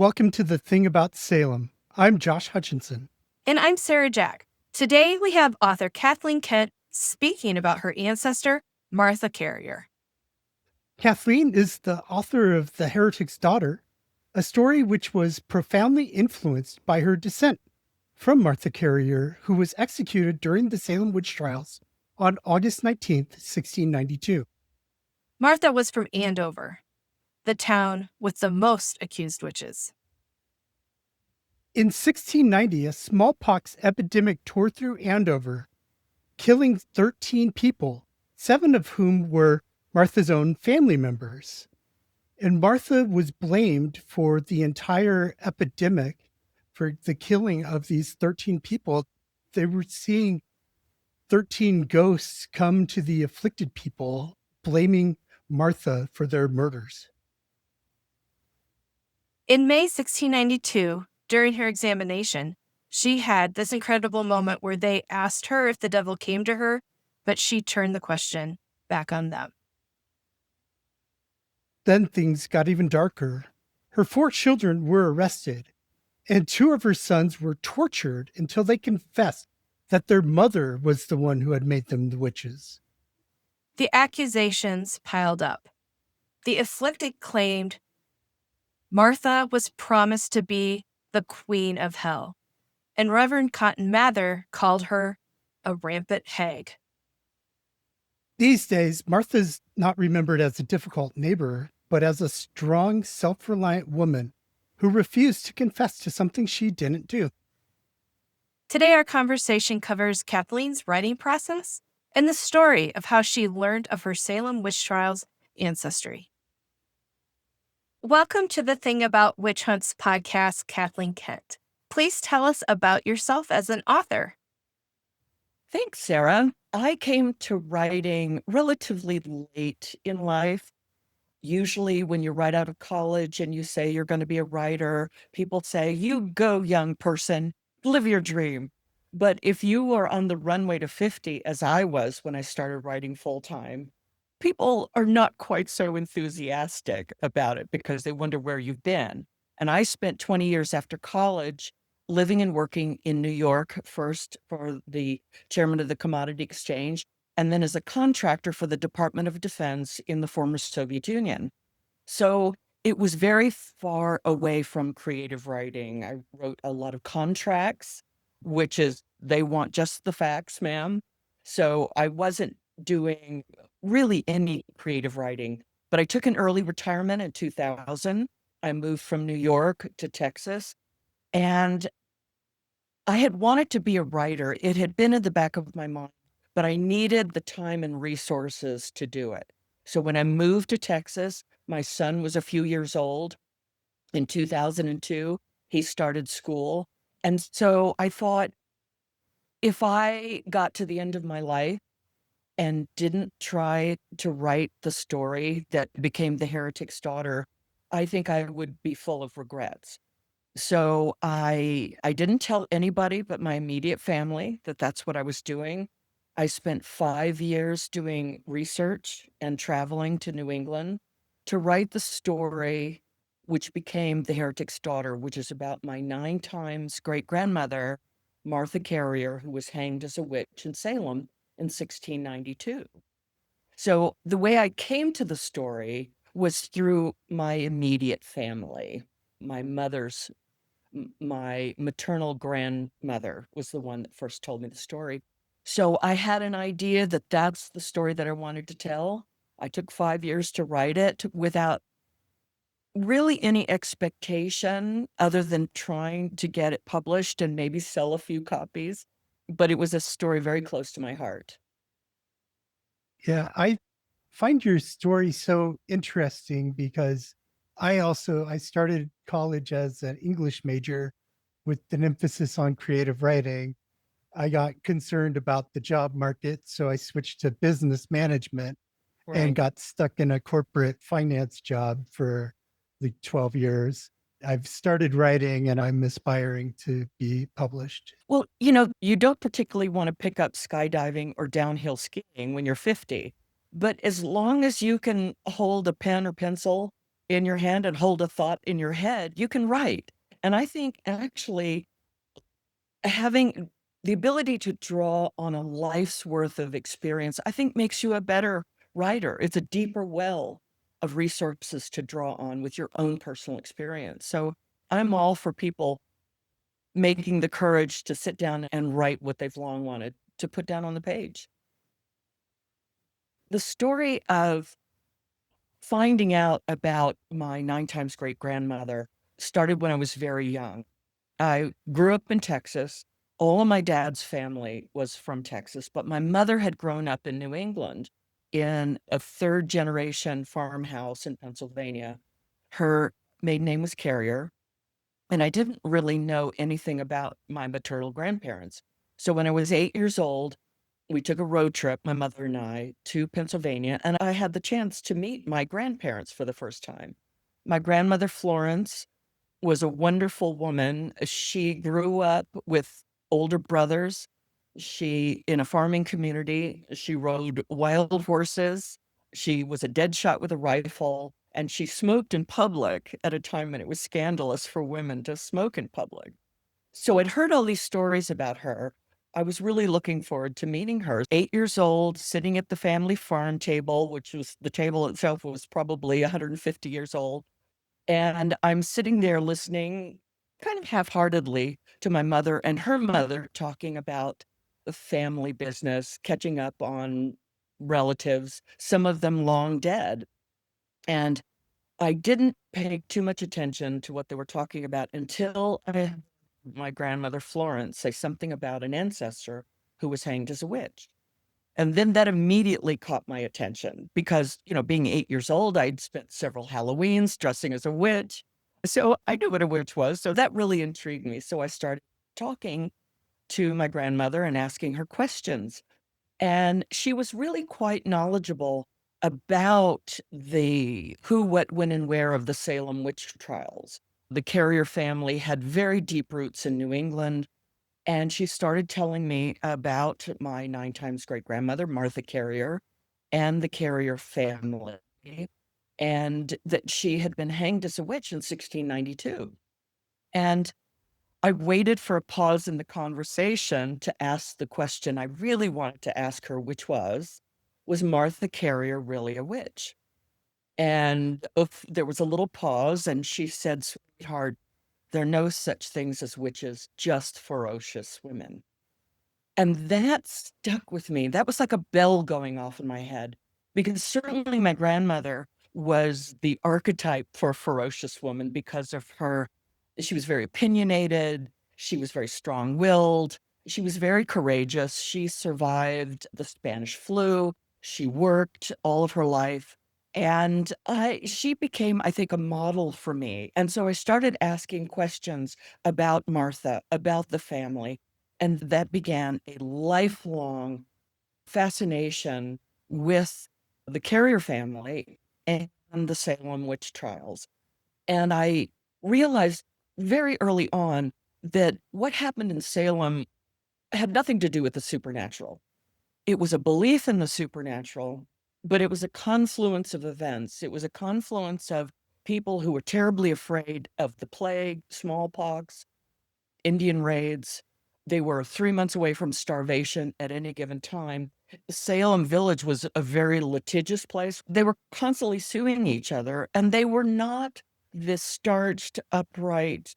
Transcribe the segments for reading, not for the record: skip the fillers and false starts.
welcome to the Thing About Salem. I'm Josh Hutchinson. And I'm Sarah Jack. Today we have author Kathleen Kent speaking about her ancestor, Martha Carrier. Kathleen is the author of The Heretic's Daughter, a story which was profoundly influenced by her descent from Martha Carrier, who was executed during the Salem Witch Trials on August 19th, 1692. Martha was from Andover, the town with the most accused witches. In 1690, a smallpox epidemic tore through Andover, killing 13 people, 7 of whom were Martha's own family members. And Martha was blamed for the entire epidemic, for the killing of these 13 people. They were seeing 13 ghosts come to the afflicted people, blaming Martha for their murders. In May 1692, during her examination, she had this incredible moment where they asked her if the devil came to her, but she turned the question back on them. Then things got even darker. Her 4 children were arrested, and 2 of her sons were tortured until they confessed that their mother was the one who had made them the witches. The accusations piled up. The afflicted claimed Martha was promised to be the queen of hell, and Reverend Cotton Mather called her a rampant hag. These days, Martha's not remembered as a difficult neighbor, but as a strong, self-reliant woman who refused to confess to something she didn't do. Today, our conversation covers Kathleen's writing process and the story of how she learned of her Salem Witch Trials ancestry. Welcome to the Thing About Witch Hunts podcast, Kathleen Kent. Please tell us about yourself as an author. Thanks, Sarah. I came to writing relatively late in life. Usually when you're right out of college and you say you're going to be a writer, people say, you go, young person, live your dream. But if you are on the runway to 50, as I was when I started writing full-time, people are not quite so enthusiastic about it because they wonder where you've been. And I spent 20 years after college living and working in New York, first for the chairman of the Commodity Exchange, and then as a contractor for the Department of Defense in the former Soviet Union. So it was very far away from creative writing. I wrote a lot of contracts, which is they want just the facts, ma'am. So I wasn't doing really any creative writing, but I took an early retirement in 2000. I moved from New York to Texas, and I had wanted to be a writer. It had been in the back of my mind, but I needed the time and resources to do it. So when I moved to Texas, my son was a few years old. In 2002, he started school. And so I thought, if I got to the end of my life and didn't try to write the story that became The Heretic's Daughter, I think I would be full of regrets. So I didn't tell anybody but my immediate family that that's what I was doing. I spent 5 years doing research and traveling to New England to write the story, which became The Heretic's Daughter, which is about my 9 times great-grandmother, Martha Carrier, who was hanged as a witch in Salem in 1692. So the way I came to the story was through my immediate family. My maternal grandmother was the one that first told me the story. So I had an idea that that's the story that I wanted to tell. I took 5 years to write it without really any expectation other than trying to get it published and maybe sell a few copies. But it was a story very close to my heart. Yeah, I find your story so interesting because I started college as an English major with an emphasis on creative writing. I got concerned about the job market, so I switched to business management and got stuck in a corporate finance job for like 12 years. I've started writing and I'm aspiring to be published. Well, you don't particularly want to pick up skydiving or downhill skiing when you're 50, but as long as you can hold a pen or pencil in your hand and hold a thought in your head, you can write. And I think actually having the ability to draw on a life's worth of experience, I think makes you a better writer. It's a deeper well of resources to draw on with your own personal experience. So I'm all for people making the courage to sit down and write what they've long wanted to put down on the page. The story of finding out about my 9 times great grandmother started when I was very young. I grew up in Texas. All of my dad's family was from Texas, but my mother had grown up in New England in a third generation farmhouse in Pennsylvania. Her maiden name was Carrier, and I didn't really know anything about my maternal grandparents. So when I was 8 years old, we took a road trip, my mother and I, to Pennsylvania, and I had the chance to meet my grandparents for the first time. My grandmother, Florence, was a wonderful woman. She grew up with older brothers. She, in a farming community, she rode wild horses. She was a dead shot with a rifle, and she smoked in public at a time when it was scandalous for women to smoke in public. So I'd heard all these stories about her. I was really looking forward to meeting her. 8 years old, sitting at the family farm table, which was the table itself was probably 150 years old. And I'm sitting there listening kind of half-heartedly to my mother and her mother talking about the family business, catching up on relatives, some of them long dead. And I didn't pay too much attention to what they were talking about until I heard my grandmother Florence say something about an ancestor who was hanged as a witch. And then that immediately caught my attention because, being 8 years old, I'd spent several Halloweens dressing as a witch. So I knew what a witch was. So that really intrigued me. So I started talking to my grandmother and asking her questions. And she was really quite knowledgeable about the who, what, when, and where of the Salem Witch Trials. The Carrier family had very deep roots in New England. And she started telling me about my 9 times great grandmother, Martha Carrier, and the Carrier family, and that she had been hanged as a witch in 1692. And I waited for a pause in the conversation to ask the question I really wanted to ask her, which was Martha Carrier really a witch? And there was a little pause, and she said, "Sweetheart, there are no such things as witches, just ferocious women." And that stuck with me. That was like a bell going off in my head because certainly my grandmother was the archetype for a ferocious woman because of she was very opinionated. She was very strong willed. She was very courageous. She survived the Spanish flu. She worked all of her life. And she became, I think, a model for me. And so I started asking questions about Martha, about the family. And that began a lifelong fascination with the Carrier family and the Salem Witch Trials. And I realized very early on that what happened in Salem had nothing to do with the supernatural. It was a belief in the supernatural, but it was a confluence of events. It was a confluence of people who were terribly afraid of the plague, smallpox, Indian raids. They were 3 months away from starvation at any given time. Salem Village was a very litigious place. They were constantly suing each other, and they were not this starched, upright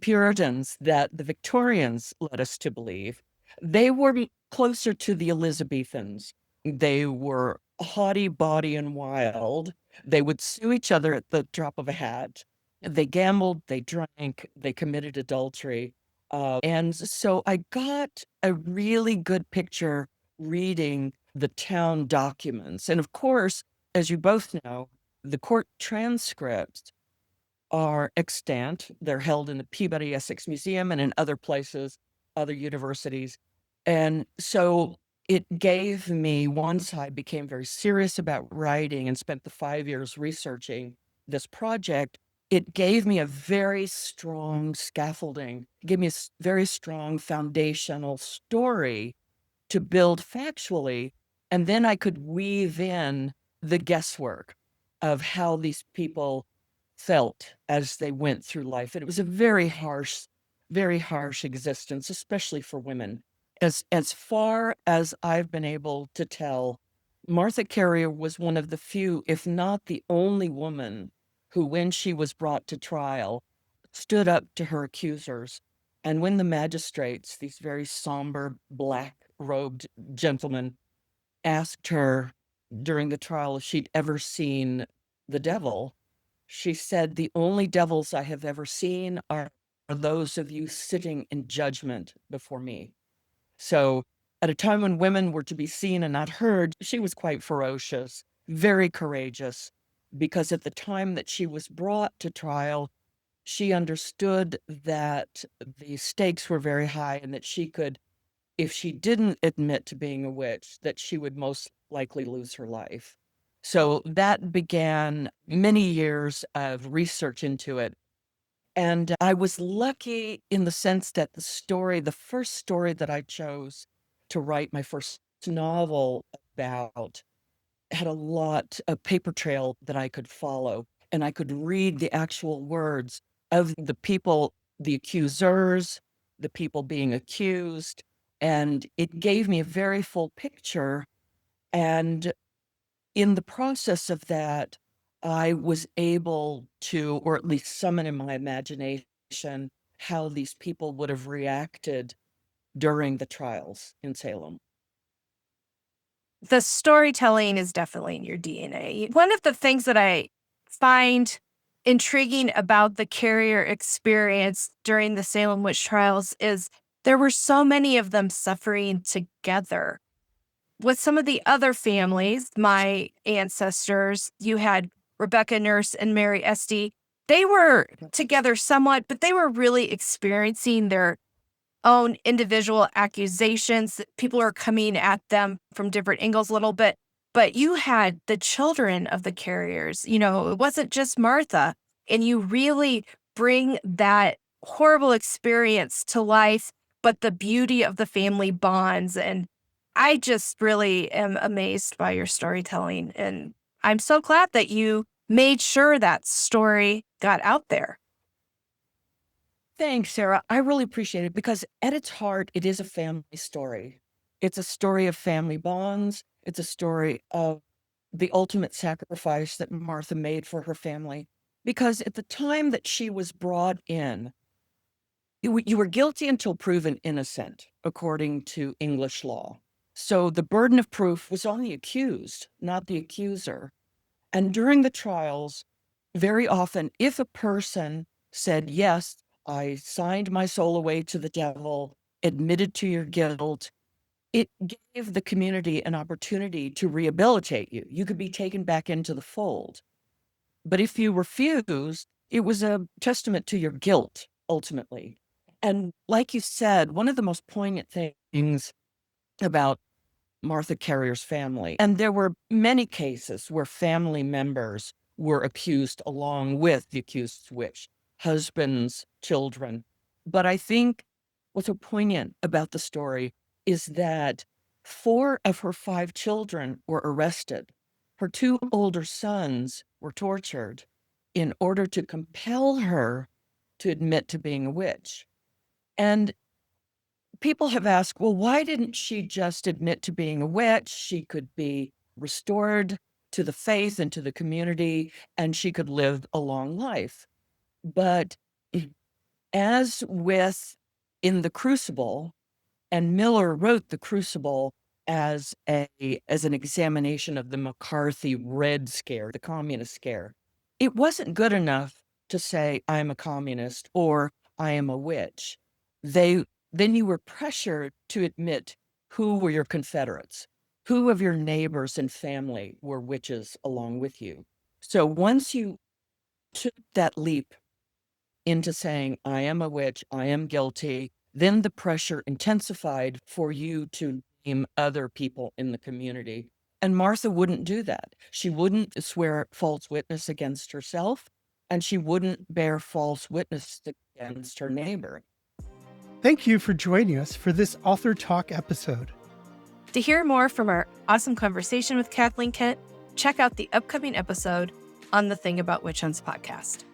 Puritans that the Victorians led us to believe. They were closer to the Elizabethans. They were haughty, bawdy, and wild. They would sue each other at the drop of a hat. They gambled, they drank, they committed adultery. And so I got a really good picture reading the town documents. And of course, as you both know, the court transcripts are extant. They're held in the Peabody Essex Museum and in other places, other universities. And so it gave me, once I became very serious about writing and spent the 5 years researching this project, it gave me a very strong scaffolding, it gave me a very strong foundational story to build factually. And then I could weave in the guesswork of how these people felt as they went through life. And it was a very harsh existence, especially for women. As far as I've been able to tell, Martha Carrier was one of the few, if not the only woman who, when she was brought to trial, stood up to her accusers. And when the magistrates, these very somber, black-robed gentlemen, asked her during the trial if she'd ever seen the devil, she said, "The only devils I have ever seen are those of you sitting in judgment before me." So at a time when women were to be seen and not heard, she was quite ferocious, very courageous, because at the time that she was brought to trial, she understood that the stakes were very high and that she could, if she didn't admit to being a witch, that she would most likely lose her life. So that began many years of research into it. And I was lucky in the sense that the first story that I chose to write my first novel about, had a lot of paper trail that I could follow, and I could read the actual words of the people, the accusers, the people being accused, and it gave me a very full picture. And in the process of that, I was able to, or at least summon in my imagination, how these people would have reacted during the trials in Salem. The storytelling is definitely in your DNA. One of the things that I find intriguing about the Carrier experience during the Salem Witch Trials is there were so many of them suffering together. With some of the other families, my ancestors, you had Rebecca Nurse and Mary Esty. They were together somewhat, but they were really experiencing their own individual accusations. People are coming at them from different angles a little bit. But you had the children of the Carriers. It wasn't just Martha. And you really bring that horrible experience to life, but the beauty of the family bonds. And I just really am amazed by your storytelling. And I'm so glad that you made sure that story got out there. Thanks, Sarah. I really appreciate it because at its heart, it is a family story. It's a story of family bonds. It's a story of the ultimate sacrifice that Martha made for her family. Because at the time that she was brought in, you were guilty until proven innocent, according to English law. So the burden of proof was on the accused, not the accuser. And during the trials, very often, if a person said, "Yes, I signed my soul away to the devil," admitted to your guilt, it gave the community an opportunity to rehabilitate you. You could be taken back into the fold. But if you refused, it was a testament to your guilt, ultimately. And like you said, one of the most poignant things about Martha Carrier's family, and there were many cases where family members were accused along with the accused's witch, husbands, children. But I think what's so poignant about the story is that 4 of her 5 children were arrested. Her 2 older sons were tortured in order to compel her to admit to being a witch. And people have asked, well, why didn't she just admit to being a witch? She could be restored to the faith and to the community, and she could live a long life. But as with in The Crucible, and Miller wrote The Crucible as an examination of the McCarthy Red Scare, the communist scare. It wasn't good enough to say, "I'm a communist" or "I am a witch." Then you were pressured to admit who were your Confederates, who of your neighbors and family were witches along with you. So once you took that leap into saying, "I am a witch, I am guilty," then the pressure intensified for you to name other people in the community. And Martha wouldn't do that. She wouldn't swear false witness against herself, and she wouldn't bear false witness against her neighbor. Thank you for joining us for this Author Talk episode. To hear more from our awesome conversation with Kathleen Kent, check out the upcoming episode on the Thing About Witch Hunts podcast.